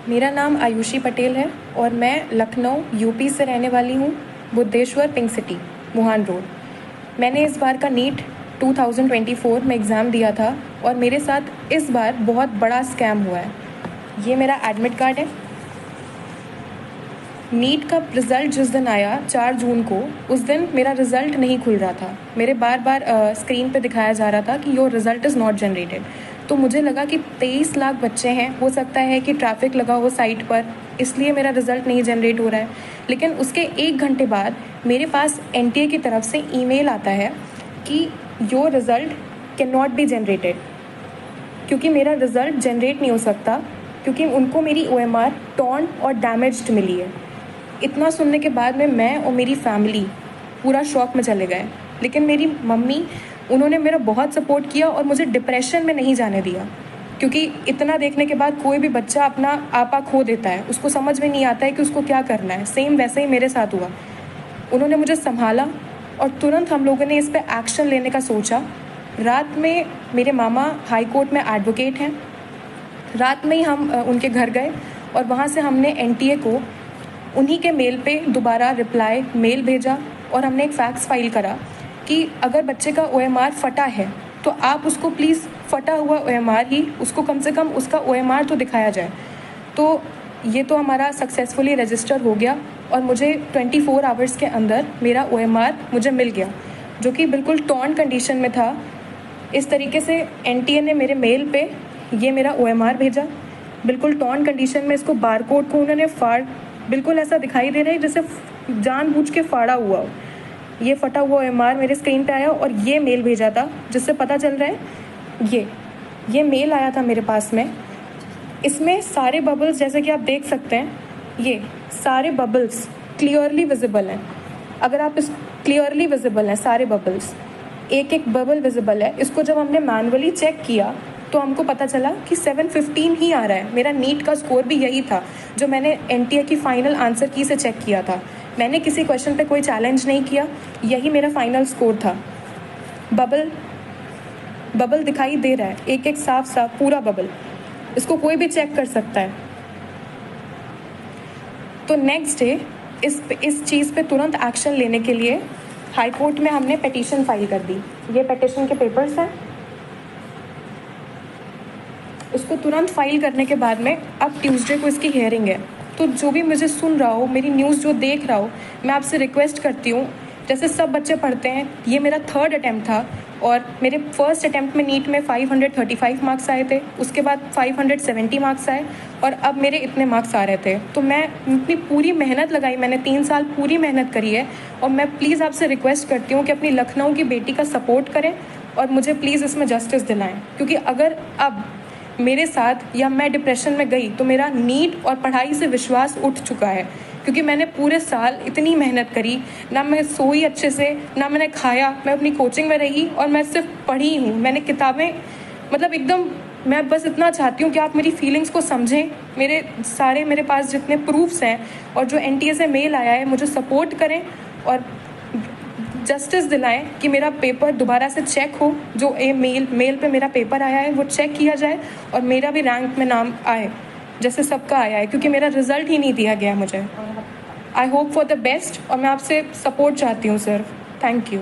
मेरा नाम आयुषी पटेल है और मैं लखनऊ यूपी से रहने वाली हूँ, बुद्धेश्वर पिंक सिटी, मुहान रोड। मैंने इस बार का नीट 2024 में एग्ज़ाम दिया था और मेरे साथ इस बार बहुत बड़ा स्कैम हुआ है। ये मेरा एडमिट कार्ड है। नीट का रिज़ल्ट जिस दिन आया 4 जून को, उस दिन मेरा रिज़ल्ट नहीं खुल रहा था। मेरे बार बार स्क्रीन पे दिखाया जा रहा था कि your result is not generated. तो मुझे लगा कि 23 लाख बच्चे हैं, हो सकता है कि ट्रैफिक लगा हो साइट पर, इसलिए मेरा रिज़ल्ट नहीं जनरेट हो रहा है। लेकिन उसके 1 घंटे बाद मेरे पास एनटीए की तरफ से ईमेल आता है कि your result can not be generated, क्योंकि मेरा रिज़ल्ट जनरेट नहीं हो सकता, क्योंकि उनको मेरी OMR टॉर्न और डैमेज्ड मिली है। इतना सुनने के बाद में मैं और मेरी फैमिली पूरा शॉक में चले गए। लेकिन मेरी मम्मी, उन्होंने मेरा बहुत सपोर्ट किया और मुझे डिप्रेशन में नहीं जाने दिया, क्योंकि इतना देखने के बाद कोई भी बच्चा अपना आपा खो देता है, उसको समझ में नहीं आता है कि उसको क्या करना है। सेम वैसे ही मेरे साथ हुआ। उन्होंने मुझे संभाला और तुरंत हम लोगों ने इस पर एक्शन लेने का सोचा। रात में मेरे मामा हाई कोर्ट में एडवोकेट हैं। रात में ही हम उनके घर गए और वहाँ से हमने एनटीए को उन्हीं के मेल पे दोबारा रिप्लाई मेल भेजा और हमने एक फैक्स फाइल करा कि अगर बच्चे का OMR फटा है तो आप उसको प्लीज़ फटा हुआ OMR ही, उसको कम से कम उसका OMR तो दिखाया जाए। तो ये तो हमारा सक्सेसफुली रजिस्टर हो गया और मुझे 24 आवर्स के अंदर मेरा OMR मुझे मिल गया, जो कि बिल्कुल टॉर्न कंडीशन में था। इस तरीके से एनटीए ने मेरे मेल पे ये मेरा OMR भेजा, बिल्कुल टॉर्न कंडीशन में। इसको बारकोड को उन्होंने बिल्कुल ऐसा दिखाई दे रहा है जैसे जानबूझ के फाड़ा हुआ हो। ये फटा हुआ OMR मेरे स्क्रीन पे आया और ये मेल भेजा था, जिससे पता चल रहा है ये मेल आया था मेरे पास में। इसमें सारे बबल्स, जैसे कि आप देख सकते हैं, ये सारे बबल्स क्लियरली विजिबल हैं। अगर आप इस क्लियरली विजिबल हैं सारे बबल्स, एक एक बबल विजिबल है। इसको जब हमने मैनुअली चेक किया तो हमको पता चला कि 715 ही आ रहा है। मेरा नीट का स्कोर भी यही था जो मैंने एनटीए की फाइनल आंसर की से चेक किया था। मैंने किसी क्वेश्चन पे कोई चैलेंज नहीं किया, यही मेरा फाइनल स्कोर था। बबल दिखाई दे रहा है, एक एक साफ साफ पूरा बबल, इसको कोई भी चेक कर सकता है। तो नेक्स्ट डे इस चीज़ पे तुरंत एक्शन लेने के लिए हाई कोर्ट में हमने पिटीशन फाइल कर दी। ये पिटीशन के पेपर्स हैं। उसको तुरंत फाइल करने के बाद में अब ट्यूसडे को इसकी हियरिंग है। तो जो भी मुझे सुन रहा हो, मेरी न्यूज़ जो देख रहा हो, मैं आपसे रिक्वेस्ट करती हूँ, जैसे सब बच्चे पढ़ते हैं, ये मेरा 3rd अटैम्प्ट था और मेरे फर्स्ट अटैम्प्ट में नीट में 535 मार्क्स आए थे, उसके बाद 570 मार्क्स आए और अब मेरे इतने मार्क्स आ रहे थे। तो मैं अपनी पूरी मेहनत लगाई, मैंने 3 साल पूरी मेहनत करी है और मैं प्लीज़ आपसे रिक्वेस्ट करती हूँ कि अपनी लखनऊ की बेटी का सपोर्ट करें और मुझे प्लीज़ इसमें जस्टिस दिलाएं, क्योंकि अगर अब मेरे साथ या मैं डिप्रेशन में गई तो मेरा नीट और पढ़ाई से विश्वास उठ चुका है, क्योंकि मैंने पूरे साल इतनी मेहनत करी, ना मैं सोई अच्छे से, ना मैंने खाया, मैं अपनी कोचिंग में रही और मैं सिर्फ पढ़ी हूँ। मैंने किताबें, मतलब एकदम, मैं बस इतना चाहती हूँ कि आप मेरी फीलिंग्स को समझें। मेरे पास जितने प्रूफ्स हैं और जो एनटीए से मेल आया है, मुझे सपोर्ट करें और जस्टिस दिलाएं कि मेरा पेपर दोबारा से चेक हो। जो मेल पे मेरा पेपर आया है वो चेक किया जाए और मेरा भी रैंक में नाम आए जैसे सबका आया है, क्योंकि मेरा रिजल्ट ही नहीं दिया गया मुझे। I hope for the best और मैं आपसे सपोर्ट चाहती हूँ सर। Thank you.